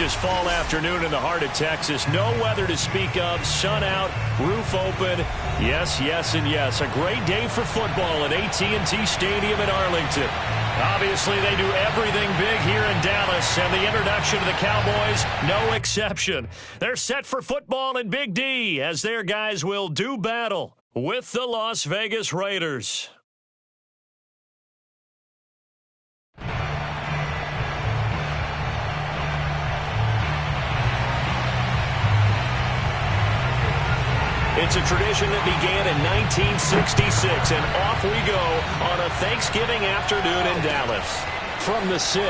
gorgeous fall afternoon in the heart of Texas. No weather to speak of. Sun out, roof open. Yes, yes, and yes. A great day for football at AT&T Stadium in Arlington. Obviously, they do everything big here in Dallas, and the introduction to the Cowboys, no exception. They're set for football in Big D as their guys will do battle with the Las Vegas Raiders. It's a tradition that began in 1966, and off we go on a Thanksgiving afternoon in Dallas. From the 6.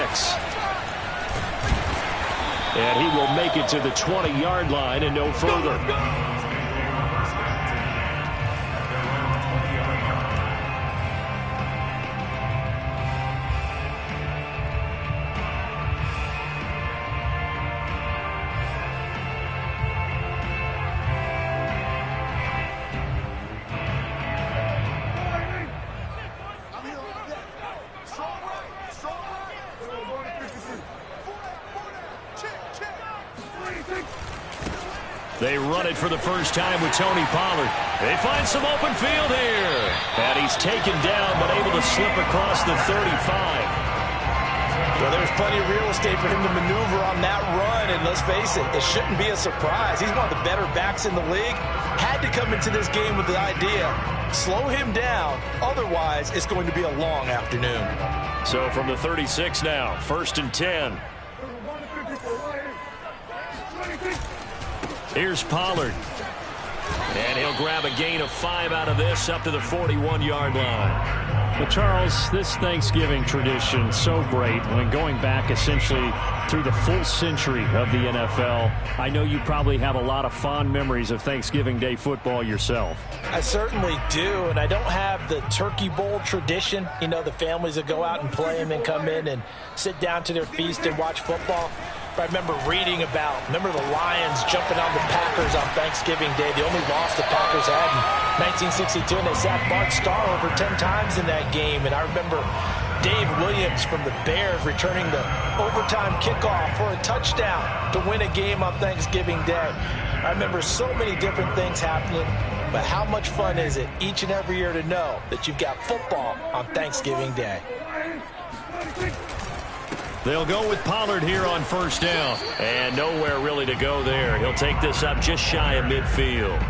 And he will make it to the 20-yard line and no further. They run it for the first time with Tony Pollard. They find some open field here. And he's taken down, but able to slip across the 35. Well, there's plenty of real estate for him to maneuver on that run. And let's face it, it shouldn't be a surprise. He's one of the better backs in the league. Had to come into this game with the idea, slow him down. Otherwise, it's going to be a long afternoon. So from the 36 now, 1st and 10. Here's Pollard. And he'll grab a gain of 5 out of this up to the 41-yard line. Well, Charles, this Thanksgiving tradition, so great. When going back essentially through the full century of the NFL, I know you probably have a lot of fond memories of Thanksgiving Day football yourself. I certainly do, and I don't have the turkey bowl tradition. You know, the families that go out and play them and come in and sit down to their feast and watch football. I remember reading about, the Lions jumping on the Packers on Thanksgiving Day, the only loss the Packers had in 1962, and they sacked Bart Starr over 10 times in that game. And I remember Dave Williams from the Bears returning the overtime kickoff for a touchdown to win a game on Thanksgiving Day. I remember so many different things happening, but how much fun is it each and every year to know that you've got football on Thanksgiving Day? They'll go with Pollard here on 1st down. And nowhere really to go there. He'll take this up just shy of midfield.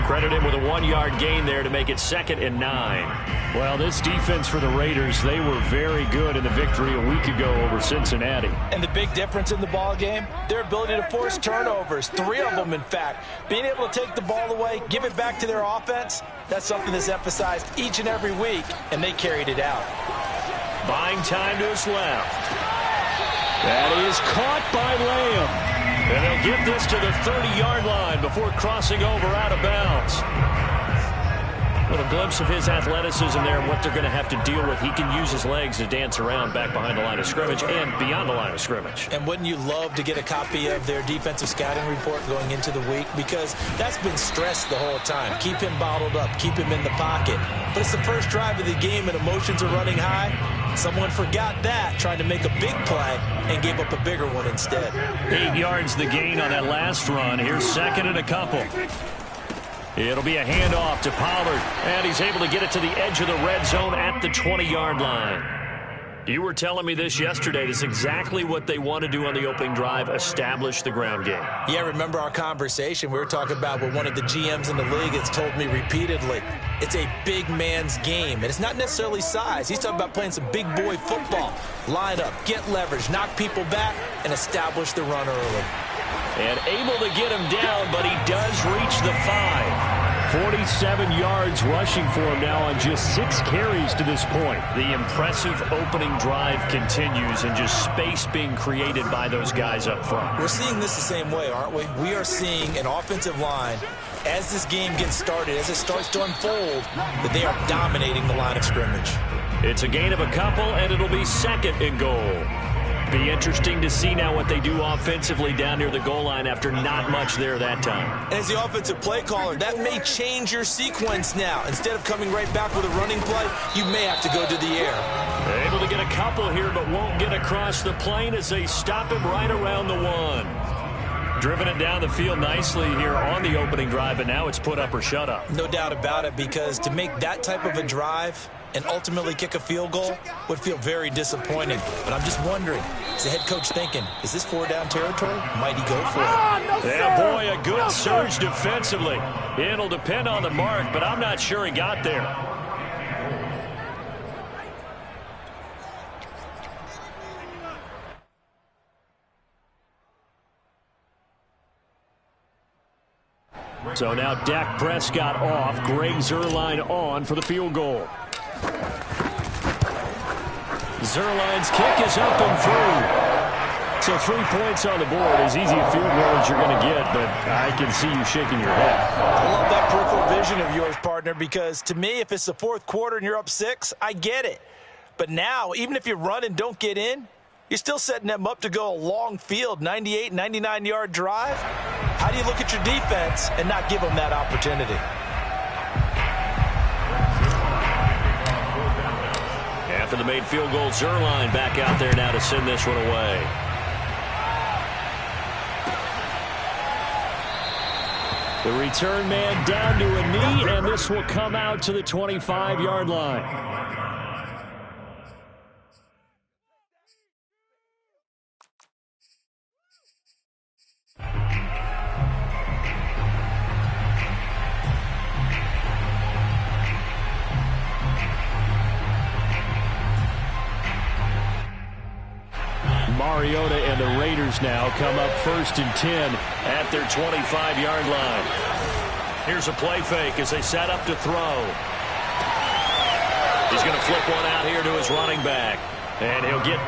Credit him with a 1-yard gain there to make it 2nd and 9. Well, this defense for the Raiders, they were very good in the victory a week ago over Cincinnati. And the big difference in the ball game, their ability to force turnovers, 3 of them in fact. Being able to take the ball away, give it back to their offense, that's something that's emphasized each and every week, and they carried it out. Buying time to his left. That is caught by Lamb. And they'll get this to the 30-yard line before crossing over out of bounds. A little glimpse of his athleticism there and what they're going to have to deal with. He can use his legs to dance around back behind the line of scrimmage and beyond the line of scrimmage. And wouldn't you love to get a copy of their defensive scouting report going into the week? Because that's been stressed the whole time. Keep him bottled up. Keep him in the pocket. But it's the first drive of the game and emotions are running high. Someone forgot that, trying to make a big play and gave up a bigger one instead. 8 yards the gain on that last run. Here's 2nd and a couple. It'll be a handoff to Pollard, and he's able to get it to the edge of the red zone at the 20-yard line. You were telling me this yesterday. This is exactly what they want to do on the opening drive, establish the ground game. Yeah, remember our conversation. We were talking about what one of the GMs in the league has told me repeatedly. It's a big man's game, and it's not necessarily size. He's talking about playing some big boy football. Line up, get leverage, knock people back, and establish the run early. And able to get him down, but he does reach the 5. 47 yards rushing for him now on just 6 carries to this point. The impressive opening drive continues and just space being created by those guys up front. We're seeing this the same way, aren't we? We are seeing an offensive line, as this game gets started, as it starts to unfold, that they are dominating the line of scrimmage. It's a gain of a couple, and it'll be 2nd and goal. Be interesting to see now what they do offensively down near the goal line after not much there that time. And as the offensive play caller, that may change your sequence now. Instead of coming right back with a running play, you may have to go to the air. Able to get a couple here, but won't get across the plane as they stop him right around the 1. Driven it down the field nicely here on the opening drive, but now it's put up or shut up. No doubt about it, because to make that type of a drive and ultimately kick a field goal would feel very disappointing. But I'm just wondering, is the head coach thinking, is this 4-down territory? Might he go for it? Yeah, boy, a good surge defensively. It'll depend on the mark, but I'm not sure he got there. So now Dak Prescott off. Greg Zuerlein on for the field goal. Zuerlein's kick is up and through. So 3 points on the board. As easy a field goal as you're going to get, but I can see you shaking your head. I love that peripheral vision of yours, partner, because to me, if it's the fourth quarter and you're up 6, I get it. But now, even if you run and don't get in, you're still setting them up to go a long field, 98, 99-yard drive. How do you look at your defense and not give them that opportunity? After the made field goal, Zuerlein back out there now to send this one away. The return man down to a knee, and this will come out to the 25-yard line. Mariota and the Raiders now come up 1st and 10 at their 25-yard line. Here's a play fake as they set up to throw. He's going to flip one out here to his running back, and he'll get...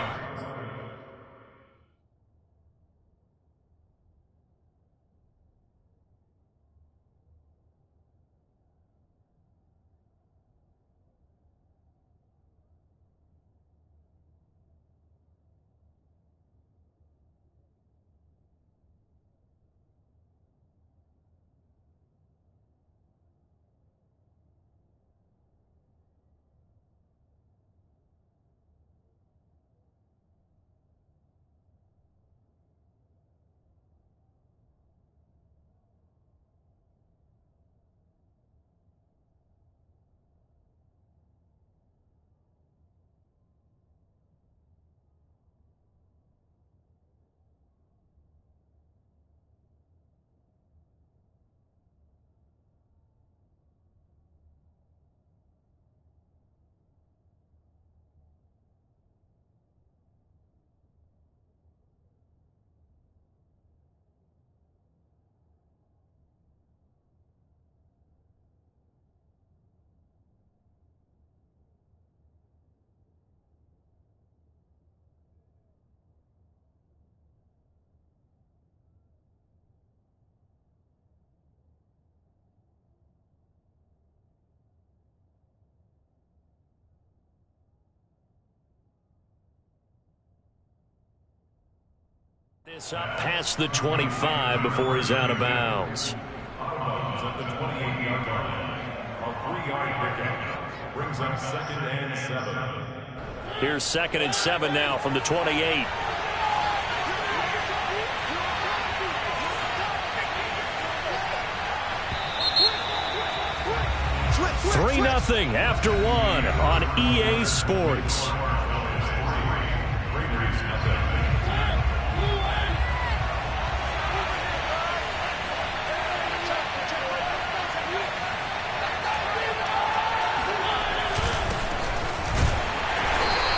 This up past the 25 before he's out of bounds. At the 28-yard line, a 3-yard pickup brings up 2nd and 7. Here's 2nd and 7 now from the 28. 3-0 after 1 on EA Sports.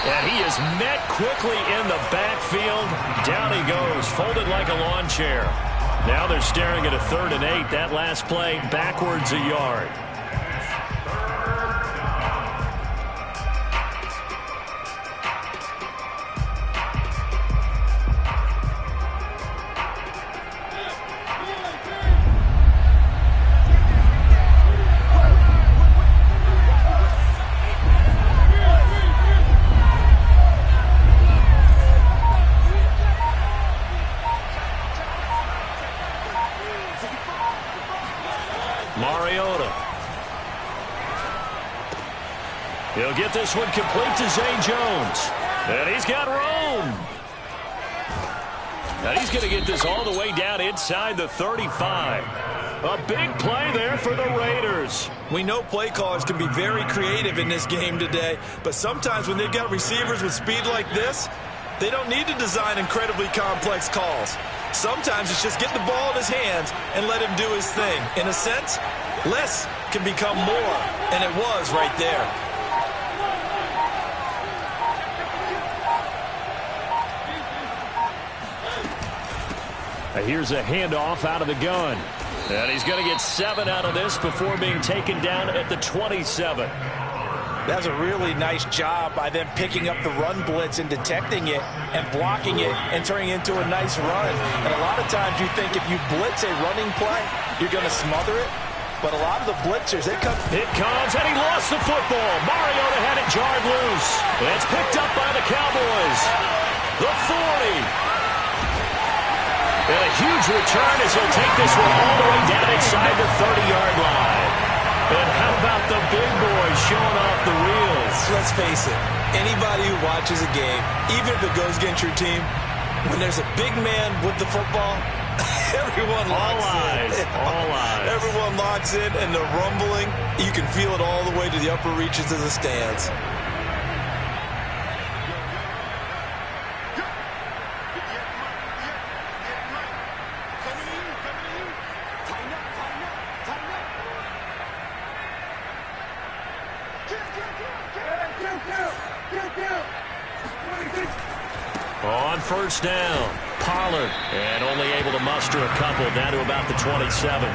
And he is met quickly in the backfield. Down he goes, folded like a lawn chair. Now they're staring at a 3rd and 8. That last play backwards a yard. Mariota He'll get this one complete to Zay Jones. And he's got room. And he's going to get this all the way down inside the 35. A big play there for the Raiders. We know play callers can be very creative in this game today, but sometimes when they've got receivers with speed like this, they don't need to design incredibly complex calls. Sometimes it's just get the ball in his hands and let him do his thing. In a sense, less can become more, and it was right there. Here's a handoff out of the gun. And he's going to get 7 out of this before being taken down at the 27. That's a really nice job by them picking up the run blitz and detecting it and blocking it and turning it into a nice run. And a lot of times you think if you blitz a running play, you're going to smother it. But a lot of the blitzers, they come. It comes, and he lost the football. Mariota had it jarred loose. And it's picked up by the Cowboys. The 40. And a huge return as he'll take this one all the way down inside the 30-yard line. And how about the big boys showing off the wheels? Let's face it, anybody who watches a game, even if it goes against your team, when there's a big man with the football, everyone locks in. All eyes. Everyone locks in, and the rumbling, you can feel it all the way to the upper reaches of the stands. On first down, Pollard, and only able to muster a couple down to about the 27.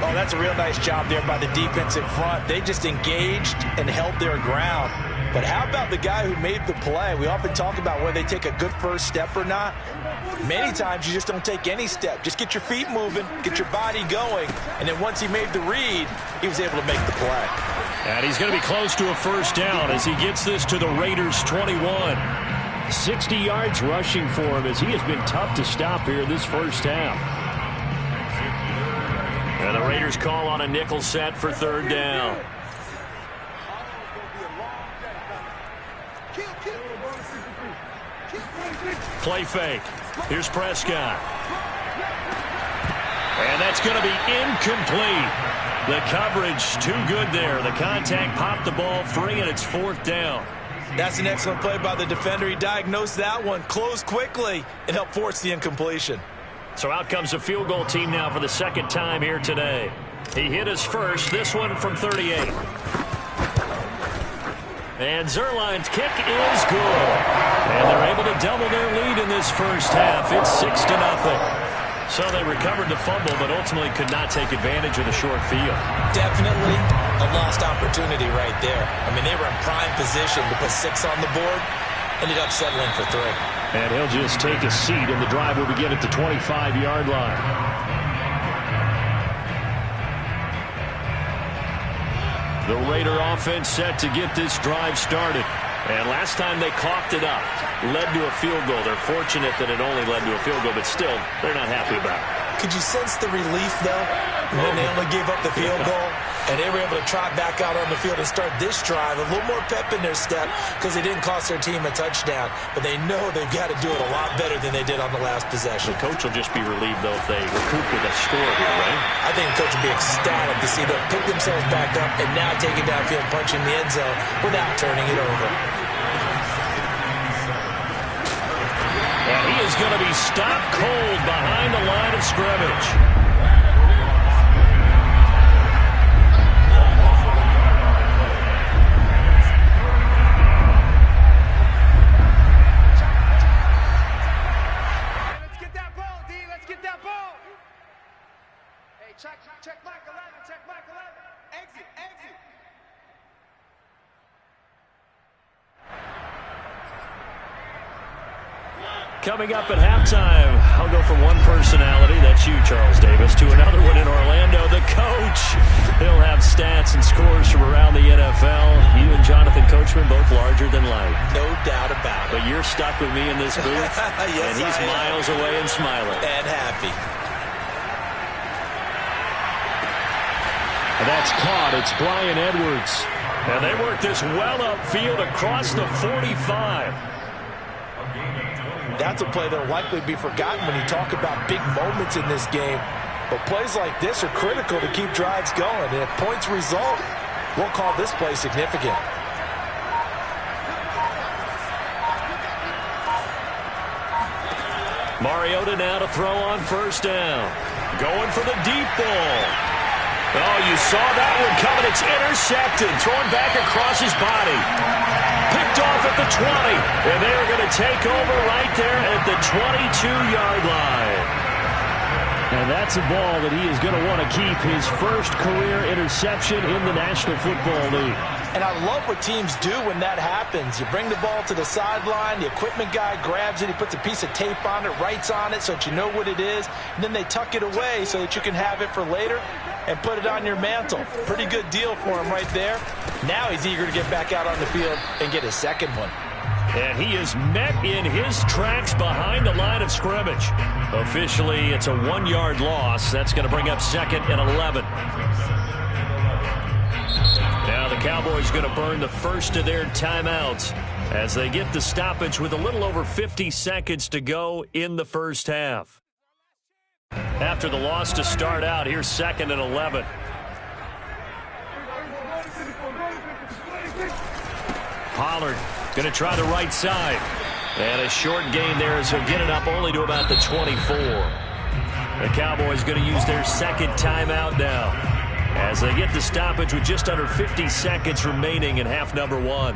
Oh, that's a real nice job there by the defense in front. They just engaged and held their ground. But how about the guy who made the play? We often talk about whether they take a good first step or not. Many times you just don't take any step. Just get your feet moving, get your body going, and then once he made the read, he was able to make the play. And he's going to be close to a first down as he gets this to the Raiders' 21. 60 yards rushing for him as he has been tough to stop here this first half. And the Raiders call on a nickel set for third down. Play fake. Here's Prescott. And that's going to be incomplete. The coverage too good there. The contact popped the ball free, and it's fourth down. That's an excellent play by the defender. He diagnosed that one, closed quickly, and helped force the incompletion. So out comes a field goal team now for the second time here today. He hit his first, this one from 38. And Zerline's kick is good. And they're able to double their lead in this first half. It's 6-0. So they recovered the fumble, but ultimately could not take advantage of the short field. Definitely a lost opportunity right there. I mean, they were in prime position to put 6 on the board. Ended up settling for 3. And he'll just take a seat, and the drive will begin at the 25-yard line. The Raider offense set to get this drive started. And last time they coughed it up, led to a field goal. They're fortunate that it only led to a field goal, but still, they're not happy about it. Could you sense the relief, though, when they only gave up the field goal? And they were able to trot back out on the field and start this drive. A little more pep in their step because they didn't cost their team a touchdown. But they know they've got to do it a lot better than they did on the last possession. The coach will just be relieved, though, if they recoup with a score here, right? I think the coach will be ecstatic to see them pick themselves back up and now take it downfield, punching the end zone without turning it over. And he is going to be stopped cold behind the line of scrimmage. Check Mike 11, check Mike 11. Exit, exit. Coming up at halftime, I'll go from one personality, that's you, Charles Davis, to another one in Orlando, the coach. He'll have stats and scores from around the NFL. You and Jonathan Coachman, both larger than life. No doubt about it. But you're stuck with me in this booth, yes, and he's miles away and smiling. And happy. And that's caught. It's Brian Edwards. And they work this well upfield across the 45. That's a play that will likely be forgotten when you talk about big moments in this game. But plays like this are critical to keep drives going. And if points result, we'll call this play significant. Mariota now to throw on first down. Going for the deep ball. Oh, you saw that one coming. It's intercepted. Thrown back across his body. Picked off at the 20. And they are going to take over right there at the 22-yard line. And that's a ball that he is going to want to keep, his first career interception in the National Football League. And I love what teams do when that happens. You bring the ball to the sideline, the equipment guy grabs it, he puts a piece of tape on it, writes on it so that you know what it is, and then they tuck it away so that you can have it for later and put it on your mantle. Pretty good deal for him right there. Now he's eager to get back out on the field and get his second one. And he is met in his tracks behind the line of scrimmage. Officially, it's a 1-yard loss. That's going to bring up second and 11. Now the Cowboys going to burn the first of their timeouts as they get the stoppage with a little over 50 seconds to go in the first half. After the loss to start out, here's second and 11. Pollard going to try the right side. And a short gain there as he'll get it up only to about the 24. The Cowboys going to use their second timeout now as they get the stoppage with just under 50 seconds remaining in half number one.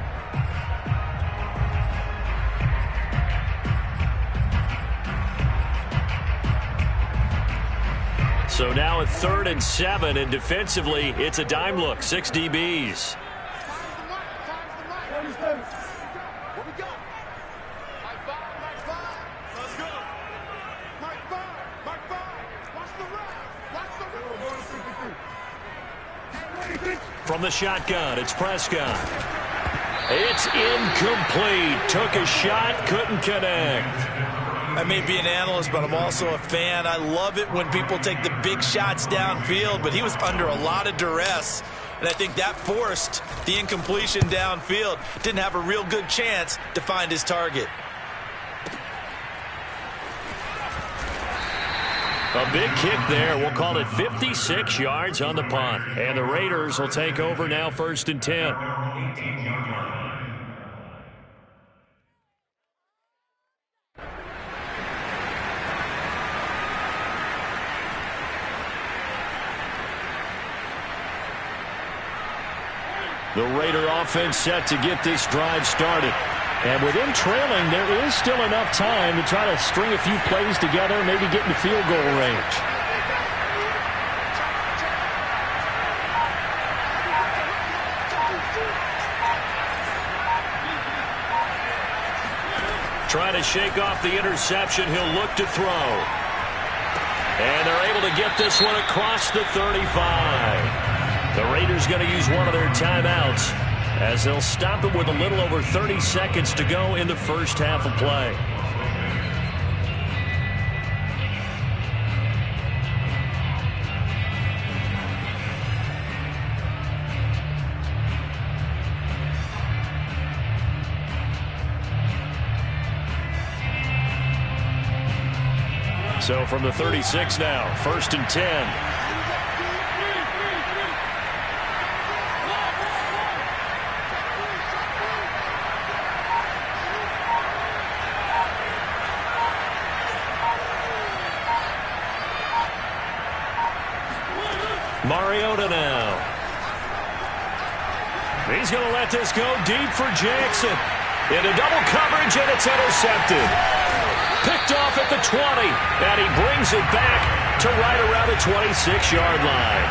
So now at 3rd and 7, and defensively, it's a dime look, 6 DBs. What we got? Mike 5, Mike 5. Let's go. Mike 5, Mike 5. Watch the run. Watch the run. From the shotgun, it's Prescott. It's incomplete. Took a shot, couldn't connect. I may be an analyst, but I'm also a fan. I love it when people take the big shots downfield, but he was under a lot of duress. And I think that forced the incompletion downfield. Didn't have a real good chance to find his target. A big kick there. We'll call it 56 yards on the punt. And the Raiders will take over now 1st and 10. The Raider offense set to get this drive started. And with him trailing, there is still enough time to try to string a few plays together, maybe get into field goal range. Trying to shake off the interception, he'll look to throw. And they're able to get this one across the 35. The Raiders going to use one of their timeouts as they'll stop it with a little over 30 seconds to go in the first half of play. So from the 36 now, 1st and 10. Mariota now. He's going to let this go deep for Jackson. Into double coverage, and it's intercepted. Picked off at the 20, and he brings it back to right around the 26-yard line.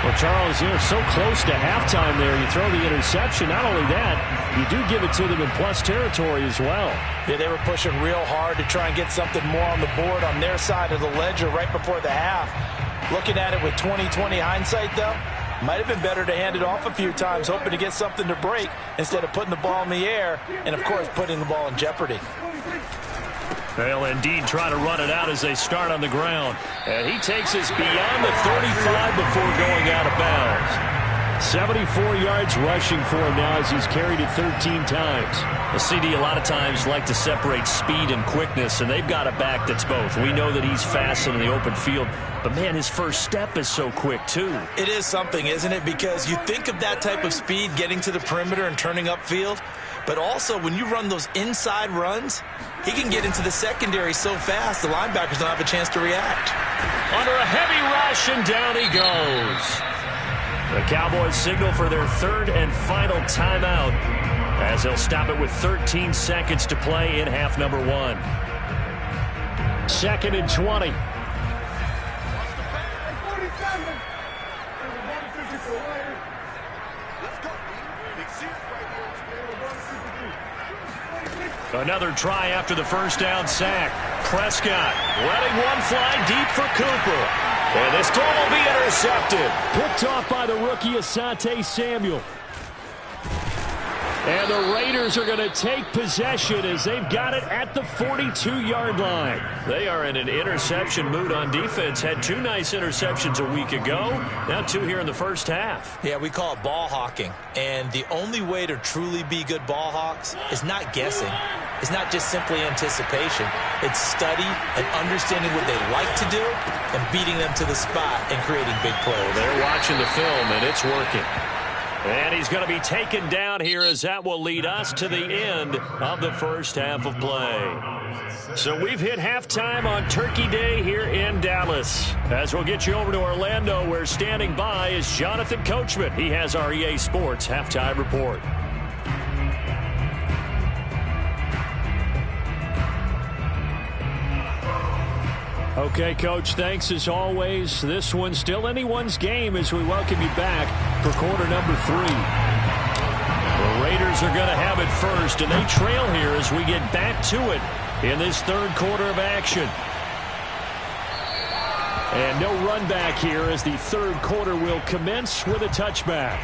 Well, Charles, you're so close to halftime there. You throw the interception. Not only that, you do give it to them in plus territory as well. Yeah, they were pushing real hard to try and get something more on the board on their side of the ledger right before the half. Looking at it with 20/20 hindsight, though, might have been better to hand it off a few times, hoping to get something to break instead of putting the ball in the air and, of course, putting the ball in jeopardy. They'll indeed try to run it out as they start on the ground. And he takes us beyond the 35 before going out of bounds. 74 yards rushing for him now as he's carried it 13 times. The CD a lot of times like to separate speed and quickness, and they've got a back that's both. We know that he's fast in the open field, but, man, his first step is so quick, too. It is something, isn't it? Because you think of that type of speed getting to the perimeter and turning upfield, but also when you run those inside runs, he can get into the secondary so fast the linebackers don't have a chance to react. Under a heavy rush, and down he goes. The Cowboys signal for their third and final timeout as they'll stop it with 13 seconds to play in half number 1. 2nd and 20. Another try after the first down sack. Prescott letting one fly deep for Cooper. And this throw will be intercepted. Picked off by the rookie Asante Samuel. And the Raiders are going to take possession as they've got it at the 42-yard line. They are in an interception mood on defense. Had 2 nice interceptions a week ago. Now 2 here in the first half. Yeah, we call it ball hawking. And the only way to truly be good ball hawks is not guessing. It's not just simply anticipation. It's study and understanding what they like to do and beating them to the spot and creating big plays. They're watching the film, and it's working. And he's going to be taken down here as that will lead us to the end of the first half of play. So we've hit halftime on Turkey Day here in Dallas. As we'll get you over to Orlando, where standing by is Jonathan Coachman. He has our EA Sports halftime report. Okay, Coach, thanks as always. This one's still anyone's game as we welcome you back for quarter number 3. The Raiders are going to have it first, and they trail here as we get back to it in this third quarter of action. And no run back here as the third quarter will commence with a touchback.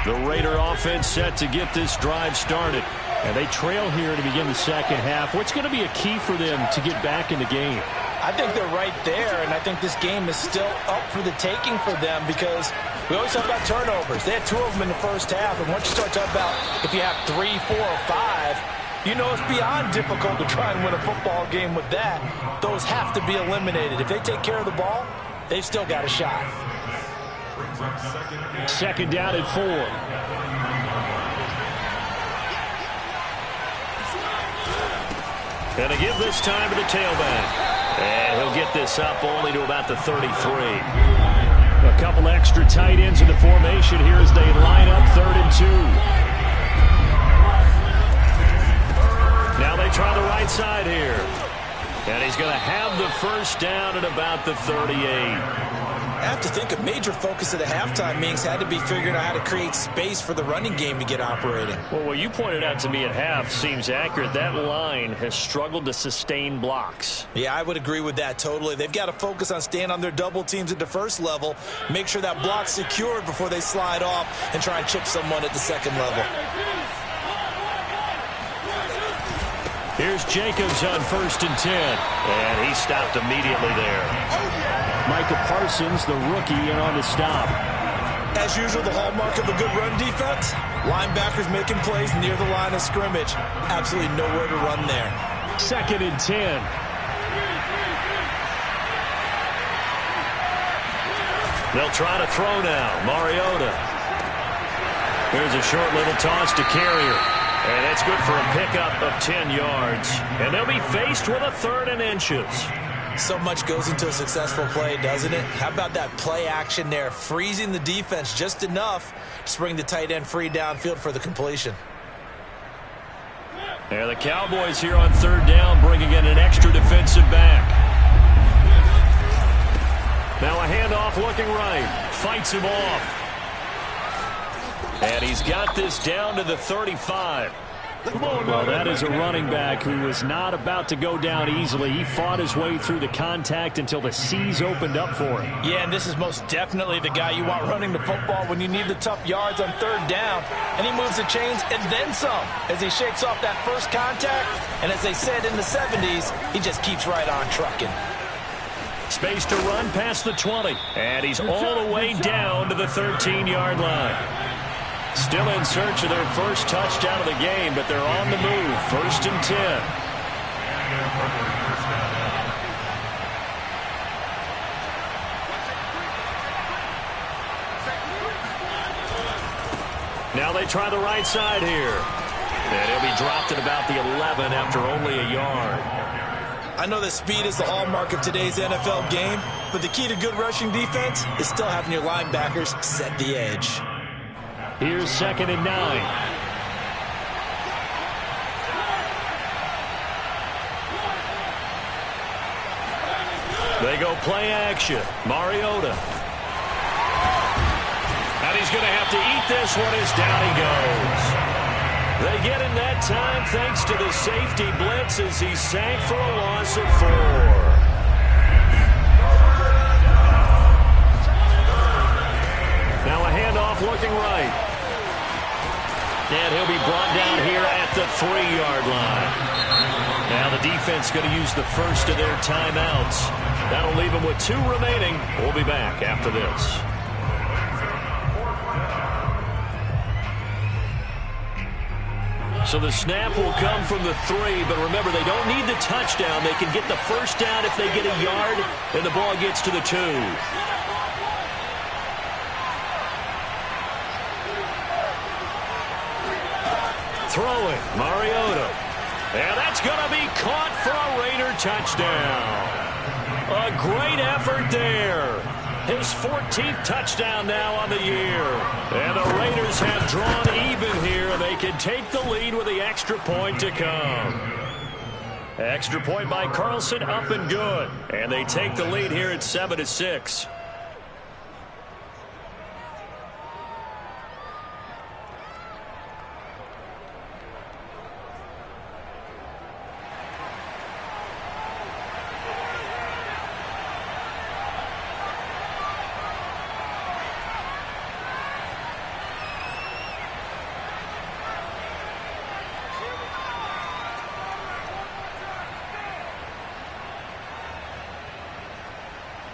The Raider offense set to get this drive started. And they trail here to begin the second half. What's going to be a key for them to get back in the game? I think they're right there, and I think this game is still up for the taking for them because we always talk about turnovers. They had 2 of them in the first half, and once you start talking about if you have 3, 4, or 5, you know it's beyond difficult to try and win a football game with that. Those have to be eliminated. If they take care of the ball, they've still got a shot. Second down and 4. And to give this time to the tailback. And he'll get this up only to about the 33. A couple extra tight ends in the formation here as they line up 3rd and 2. Now they try the right side here. And he's going to have the first down at about the 38. I have to think a major focus of the halftime meetings had to be figuring out how to create space for the running game to get operating. Well, what you pointed out to me at half seems accurate. That line has struggled to sustain blocks. Yeah, I would agree with that totally. They've got to focus on staying on their double teams at the first level, make sure that block's secured before they slide off and try and chip someone at the second level. Here's Jacobs on 1st and 10. And he stopped immediately there. Micah Parsons, the rookie, in on the stop. As usual, the hallmark of a good run defense, linebackers making plays near the line of scrimmage. Absolutely nowhere to run there. 2nd and 10. They'll try to throw now. Mariota. Here's a short little toss to Carrier. And that's good for a pickup of 10 yards. And they'll be faced with a 3rd and inches. So much goes into a successful play, doesn't it? How about that play action there, freezing the defense just enough to bring the tight end free downfield for the completion. And the Cowboys here on 3rd down, bringing in an extra defensive back. Now a handoff looking right. Fights him off. And he's got this down to the 35. Well, that is a running back who was not about to go down easily. He fought his way through the contact until the seas opened up for him. Yeah, and this is most definitely the guy you want running the football when you need the tough yards on 3rd down. And he moves the chains and then some as he shakes off that first contact. And as they said in the 70s, he just keeps right on trucking. space to run past the 20. And he's all the way down to the 13-yard line. Still in search of their first touchdown of the game, but they're on the move. 1st and 10. Now they try the right side here. And he'll be dropped at about the 11 after only a yard. I know that speed is the hallmark of today's NFL game, but the key to good rushing defense is still having your linebackers set the edge. Here's 2nd and 9. They go play action. Mariota. And he's going to have to eat this one as down he goes. They get him that time thanks to the safety blitz as he sank for a loss of 4. Now a handoff looking right. And he'll be brought down here at the 3-yard line. Now the defense going to use the first of their timeouts. That'll leave them with 2 remaining. We'll be back after this. So the snap will come from the 3, but remember, they don't need the touchdown. They can get the first down if they get a yard, and the ball gets to the 2. Throwing, Mariota. And that's going to be caught for a Raider touchdown. A great effort there. His 14th touchdown now on the year. And the Raiders have drawn even here. They can take the lead with the extra point to come. Extra point by Carlson, up and good. And they take the lead here at 7-6.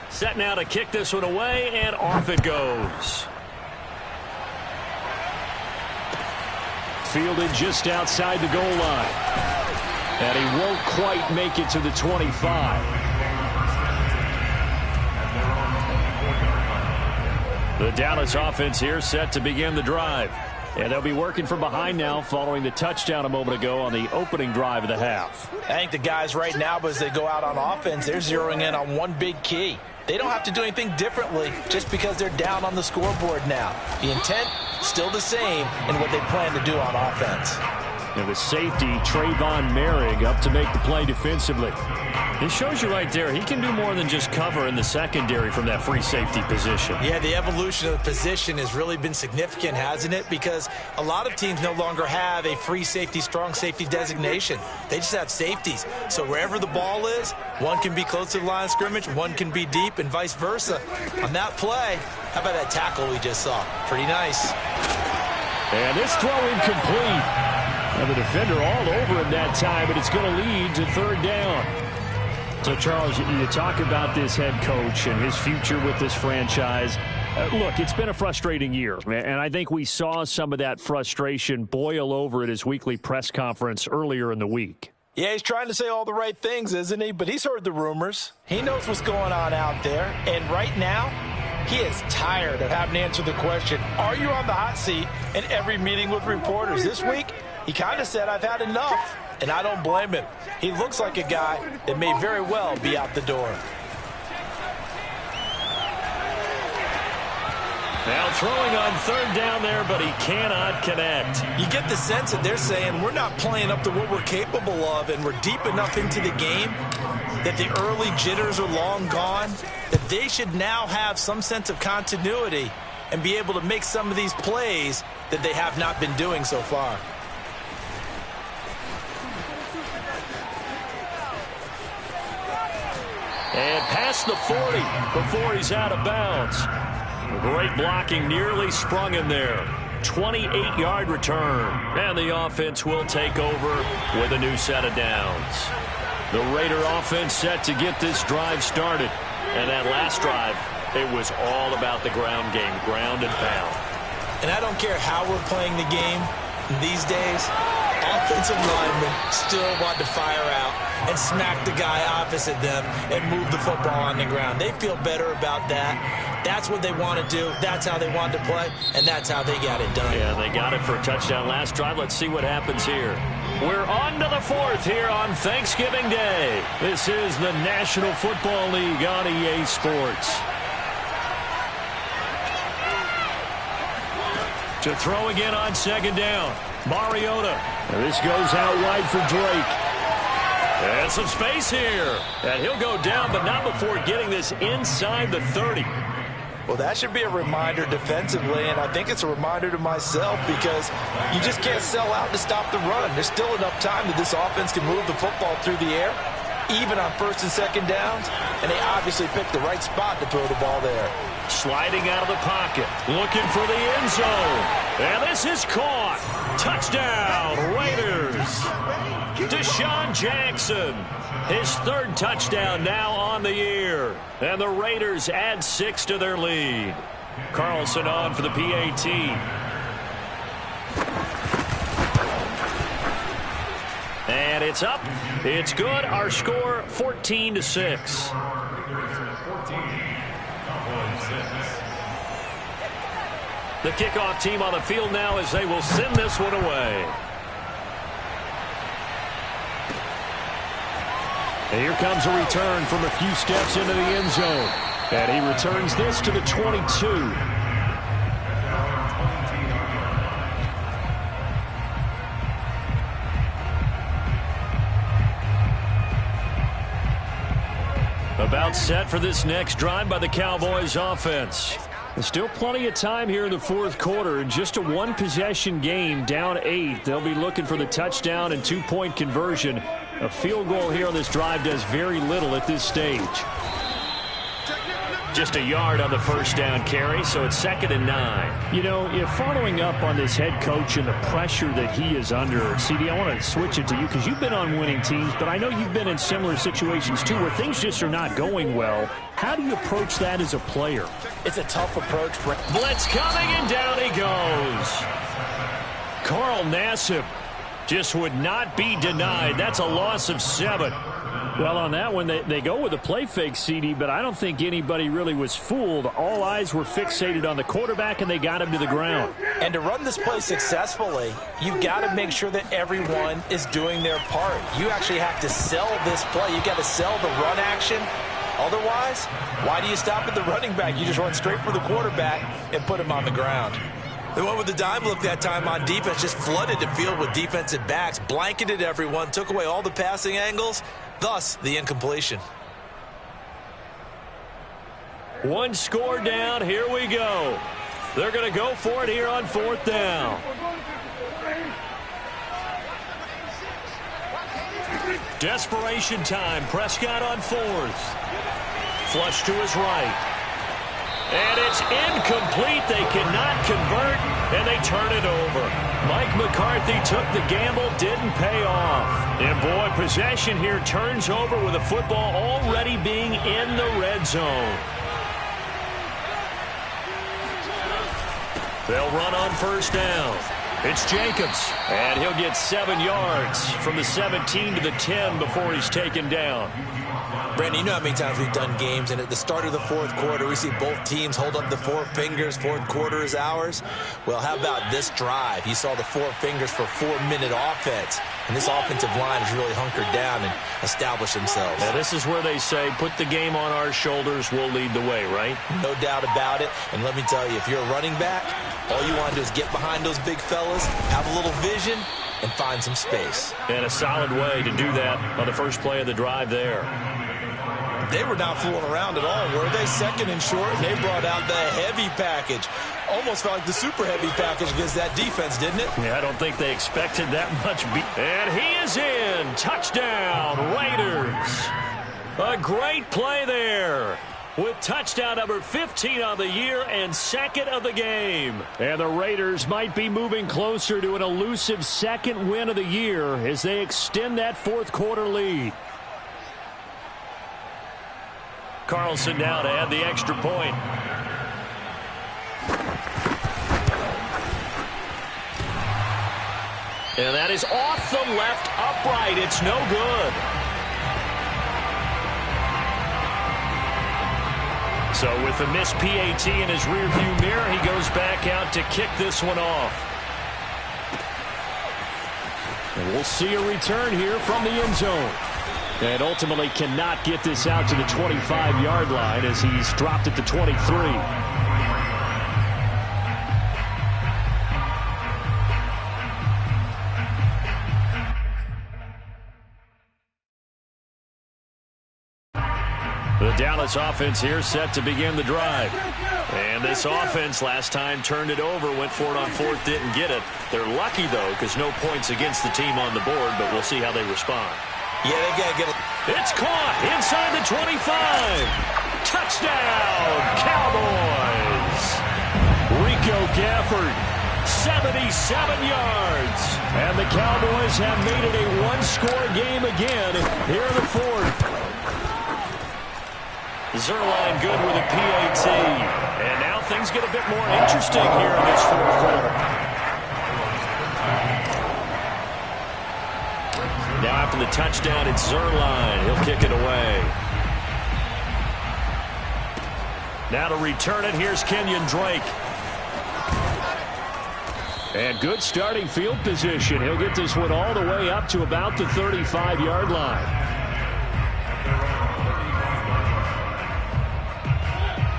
Set now to kick this one away, and off it goes. Fielded just outside the goal line. And he won't quite make it to the 25. The Dallas offense here set to begin the drive. And they'll be working from behind now following the touchdown a moment ago on the opening drive of the half. I think the guys right now, as they go out on offense, they're zeroing in on one big key. They don't have to do anything differently just because they're down on the scoreboard now. The intent, still the same in what they plan to do on offense. And the safety, Trayvon Merrick, up to make the play defensively. It shows you right there, he can do more than just cover in the secondary from that free safety position. Yeah, the evolution of the position has really been significant, hasn't it? Because a lot of teams no longer have a free safety, strong safety designation. They just have safeties. So wherever the ball is, one can be close to the line of scrimmage, one can be deep, and vice versa. On that play, how about that tackle we just saw? Pretty nice. And this throw incomplete. And the defender all over him that time, but it's going to lead to 3rd down. So, Charles, you talk about this head coach and his future with this franchise. Look, it's been a frustrating year, and I think we saw some of that frustration boil over at his weekly press conference earlier in the week. Yeah, he's trying to say all the right things, isn't he? But he's heard the rumors. He knows what's going on out there. And right now, he is tired of having to answer the question, are you on the hot seat in every meeting with reporters? This week, he kind of said, I've had enough. And I don't blame him. He looks like a guy that may very well be out the door. Now throwing on 3rd down there, but he cannot connect. You get the sense that they're saying we're not playing up to what we're capable of, and we're deep enough into the game that the early jitters are long gone, that they should now have some sense of continuity and be able to make some of these plays that they have not been doing so far. And past the 40 before he's out of bounds. Great blocking, nearly sprung him there. 28-yard return. And the offense will take over with a new set of downs. The Raider offense set to get this drive started. And that last drive, it was all about the ground game, ground and pound. And I don't care how we're playing the game these days, offensive linemen still want to fire out and smack the guy opposite them and move the football on the ground. They feel better about that. That's what they want to do. That's how they want to play, and that's how they got it done. Yeah, they got it for a touchdown last drive. Let's see what happens here. We're on to the fourth here on Thanksgiving Day. This is the National Football League on EA Sports. To throw again on second down. Mariota. And this goes out wide for Drake. And some space here. And he'll go down, but not before getting this inside the 30. Well, that should be a reminder defensively, and I think it's a reminder to myself because you just can't sell out to stop the run. There's still enough time that this offense can move the football through the air, even on first and second downs, and they obviously picked the right spot to throw the ball there. Sliding out of the pocket, looking for the end zone. And this is caught. Touchdown, Raiders. Deshaun Jackson, his third touchdown now on the year. And the Raiders add 6 to their lead. Carlson on for the PAT. And it's up. It's good. Our score 14-6. The kickoff team on the field now as they will send this one away. And here comes a return from a few steps into the end zone. And he returns this to the 22. About set for this next drive by the Cowboys offense. There's still plenty of time here in the fourth quarter. In just a one-possession game, down 8. They'll be looking for the touchdown and two-point conversion. A field goal here on this drive does very little at this stage. Just a yard on the first down carry, so it's 2nd and 9. You know, following up on this head coach and the pressure that he is under, CD, I want to switch it to you because you've been on winning teams, but I know you've been in similar situations too where things just are not going well. How do you approach that as a player? It's a tough approach, Brent. Blitz coming, and down he goes. Carl Nassib just would not be denied. That's a loss of 7. Well, on that one, they go with a play fake, CD, but I don't think anybody really was fooled. All eyes were fixated on the quarterback, and they got him to the ground. And to run this play successfully, you've got to make sure that everyone is doing their part. You actually have to sell this play. You've got to sell the run action. Otherwise, why do you stop at the running back? You just run straight for the quarterback and put him on the ground. They went with the dime look that time on defense, just flooded the field with defensive backs, blanketed everyone, took away all the passing angles, thus the incompletion. One score down, here we go. They're going to go for it here on 4th down. Desperation time, Prescott on 4th. Flush to his right. And it's incomplete. They cannot convert, and they turn it over. Mike McCarthy took the gamble, didn't pay off. And, boy, possession here turns over with the football already being in the red zone. They'll run on first down. It's Jacobs, and he'll get 7 yards from the 17 to the 10 before he's taken down. Brandon, you know how many times we've done games, and at the start of the fourth quarter, we see both teams hold up the 4 fingers, fourth quarter is ours. Well, how about this drive? You saw the 4 fingers for 4-minute offense, and this offensive line has really hunkered down and established themselves. Now, this is where they say, put the game on our shoulders, we'll lead the way, right? No doubt about it, and let me tell you, if you're a running back, all you want to do is get behind those big fellas, have a little vision, and find some space. And a solid way to do that on the first play of the drive there. They were not fooling around at all, were they? 2nd and short, and they brought out the heavy package. Almost felt like the super heavy package against that defense, didn't it? Yeah, I don't think they expected that much. And he is in. Touchdown, Raiders. A great play there, with touchdown number 15 on the year and 2nd of the game. And the Raiders might be moving closer to an elusive 2nd win of the year as they extend that fourth quarter lead. Carlson now to add the extra point. And that is off the left upright. It's no good. So with the missed PAT in his rearview mirror, he goes back out to kick this one off. And we'll see a return here from the end zone. And ultimately cannot get this out to the 25-yard line as he's dropped at the 23. The Dallas offense here set to begin the drive. And this offense last time turned it over, went for it on fourth, didn't get it. They're lucky, though, because no points against the team on the board, but we'll see how they respond. Yeah, they got to get it. It's caught inside the 25. Touchdown, Cowboys. Rico Gafford, 77 yards. And the Cowboys have made it a one-score game again here in the fourth. Zerline good with a PAT. And now things get a bit more interesting here in this fourth quarter. Now after the touchdown, it's Zerline. He'll kick it away. Now to return it, here's Kenyon Drake. And good starting field position. He'll get this one all the way up to about the 35-yard line.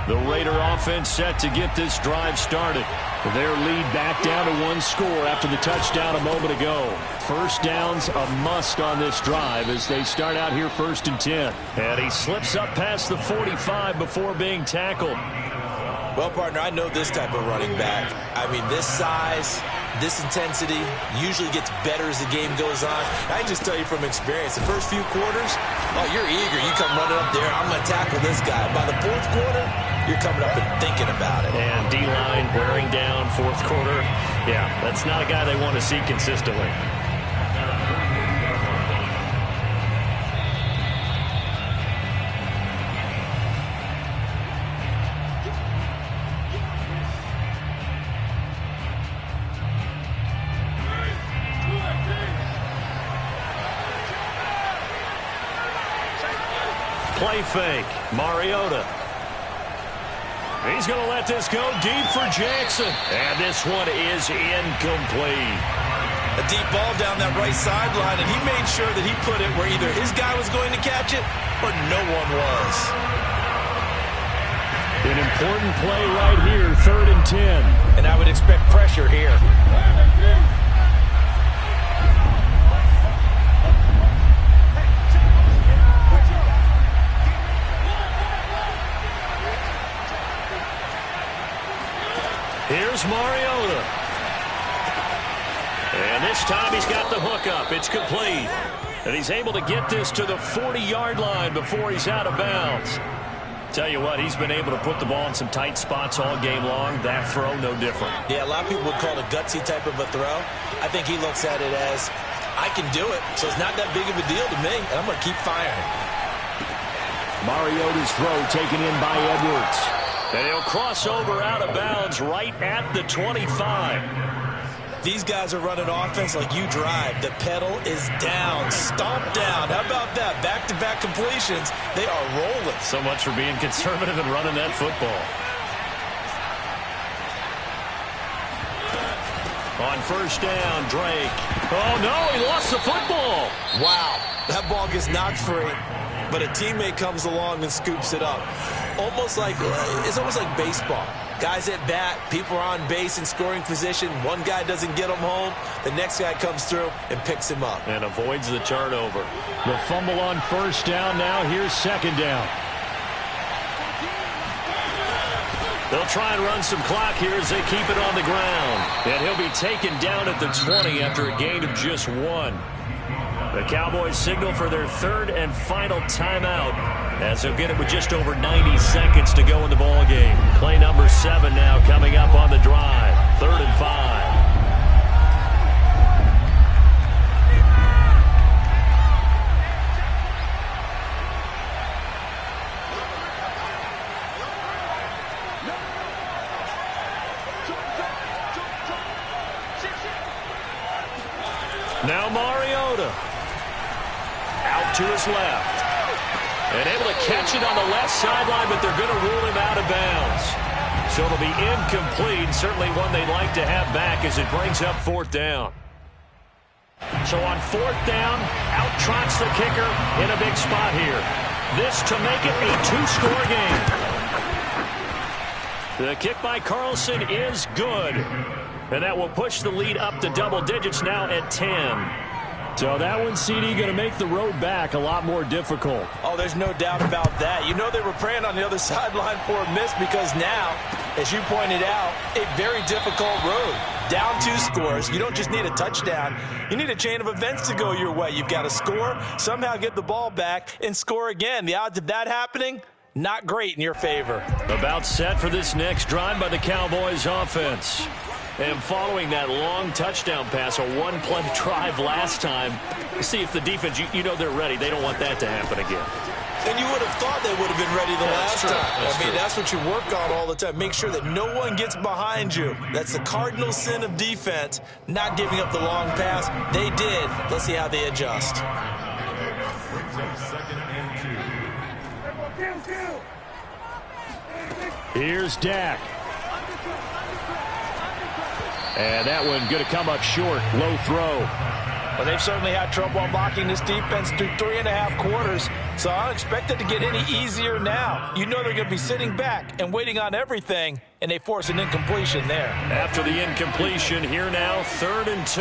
The Raider offense set to get this drive started. Their lead back down to one score after the touchdown a moment ago. First down's a must on this drive as they start out here 1st and 10. And he slips up past the 45 before being tackled. Well, partner, I know this type of running back. I mean, this size, this intensity usually gets better as the game goes on. I can just tell you from experience, the first few quarters, oh, you're eager. You come running up there, I'm going to tackle this guy. By the fourth quarter, you're coming up and thinking about it. And D-line wearing down fourth quarter. Yeah, that's not a guy they want to see consistently. Play fake. Mariota. He's going to let this go deep for Jackson. And this one is incomplete. A deep ball down that right sideline, and he made sure that he put it where either his guy was going to catch it or no one was. An important play right here, 3rd and 10. And I would expect pressure here. Here's Mariota. And this time he's got the hook up. It's complete. And he's able to get this to the 40-yard line before he's out of bounds. Tell you what, he's been able to put the ball in some tight spots all game long. That throw, no different. Yeah, a lot of people would call it a gutsy type of a throw. I think he looks at it as, I can do it, so it's not that big of a deal to me, and I'm going to keep firing. Mariota's throw taken in by Edwards. And he'll cross over out of bounds right at the 25. These guys are running offense like you drive. The pedal is down, stomp down. How about that? Back-to-back completions. They are rolling. So much for being conservative and running that football. On first down, Drake. Oh, no, he lost the football. Wow, that ball gets knocked free, but a teammate comes along and scoops it up. It's almost like baseball. Guys at bat, people are on base in scoring position. One guy doesn't get him home. The next guy comes through and picks him up. And avoids the turnover. The fumble on first down now. Here's second down. They'll try and run some clock here as they keep it on the ground. And he'll be taken down at the 20 after a gain of just 1. The Cowboys signal for their 3rd and final timeout as they'll get it with just over 90 seconds to go in the ball game. Play number 7 now coming up on the drive. 3rd and 5. Now Mariota. Out to his left. And able to catch it on the left sideline, but they're going to rule him out of bounds. So it'll be incomplete. Certainly one they'd like to have back as it brings up 4th down. So on 4th down, out trots the kicker in a big spot here. This to make it a 2-score game. The kick by Carlson is good. And that will push the lead up to double digits now at 10. So that one, CD, going to make the road back a lot more difficult. Oh, there's no doubt about that. You know they were praying on the other sideline for a miss because now, as you pointed out, a very difficult road. Down 2 scores. You don't just need a touchdown. You need a chain of events to go your way. You've got to score, somehow get the ball back, and score again. The odds of that happening, not great in your favor. About set for this next drive by the Cowboys offense. And following that long touchdown pass, a one-play drive last time, see if the defense, you know they're ready. They don't want that to happen again. And you would have thought they would have been ready the last time. That's what you work on all the time. Make sure that no one gets behind you. That's the cardinal sin of defense, not giving up the long pass. They did. Let's see how they adjust. Brings up 2nd and 2. Here's Dak. And that one going to come up short. Low throw. Well, they've certainly had trouble unlocking this defense through 3.5 quarters, so I don't expect it to get any easier now. You know they're going to be sitting back and waiting on everything, and they force an incompletion there. After the incompletion, here now, 3rd and 2.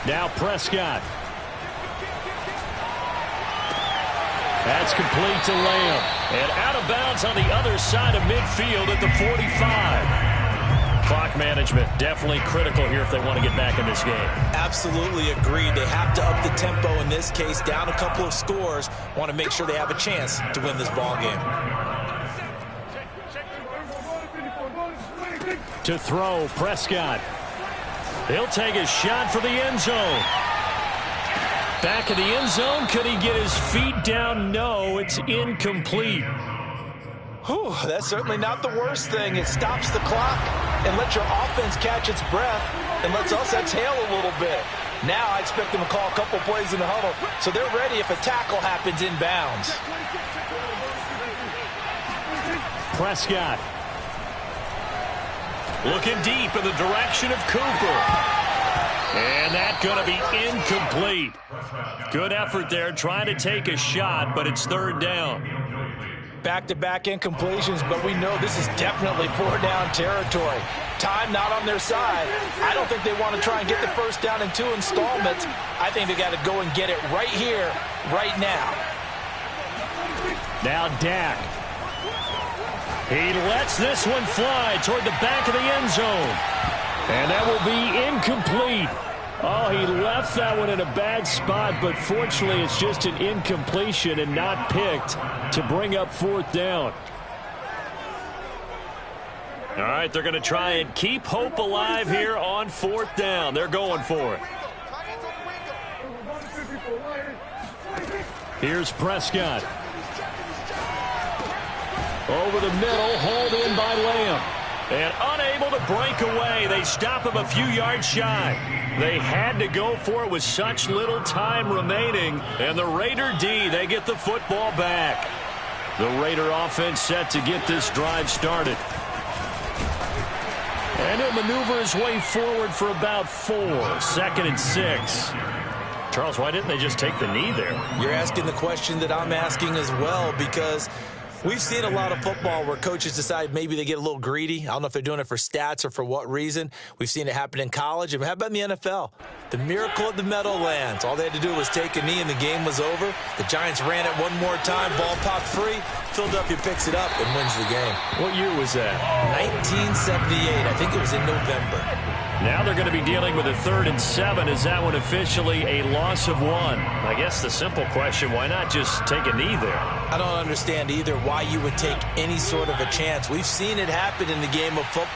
Now Prescott. That's complete to Lamb. And out of bounds on the other side of midfield at the 45. Clock management definitely critical here if they want to get back in this game. Absolutely agreed. They have to up the tempo in this case, down a couple of scores. Want to make sure they have a chance to win this ball game. To throw, Prescott. He'll take a shot for the end zone. Back of the end zone. Could he get his feet down? No, it's incomplete. Whew, that's certainly not the worst thing. It stops the clock and lets your offense catch its breath and lets us exhale a little bit. Now I expect them to call a couple plays in the huddle, so they're ready if a tackle happens inbounds. Prescott. Looking deep in the direction of Cooper. And that's going to be incomplete. Good effort there, trying to take a shot, but it's 3rd down. Back-to-back incompletions, but we know this is definitely 4-down territory. Time not on their side. I don't think they want to try and get the 1st down in 2 installments. I think they got to go and get it right here, right now. Now Dak. He lets this one fly toward the back of the end zone. And that will be incomplete. Oh, he left that one in a bad spot, but fortunately it's just an incompletion and not picked to bring up 4th down. All right, they're going to try and keep hope alive here on 4th down. They're going for it. Here's Prescott. Over the middle, hauled in by Lamb. And unable to break away. They stop him a few yards shy. They had to go for it with such little time remaining. And the Raider D, they get the football back. The Raider offense set to get this drive started. And he'll maneuver his way forward for about 4. 2nd and 6. Charles, why didn't they just take the knee there? You're asking the question that I'm asking as well, because we've seen a lot of football where coaches decide maybe they get a little greedy. I don't know if they're doing it for stats or for what reason. We've seen it happen in college. And how about in the NFL? The miracle at the Meadowlands. All they had to do was take a knee and the game was over. The Giants ran it one more time. Ball popped free. Philadelphia picks it up and wins the game. What year was that? 1978. I think it was in November. Now they're going to be dealing with a 3rd and 7. Is that one officially a loss of 1? I guess the simple question, why not just take a knee there? I don't understand either why you would take any sort of a chance. We've seen it happen in the game of football.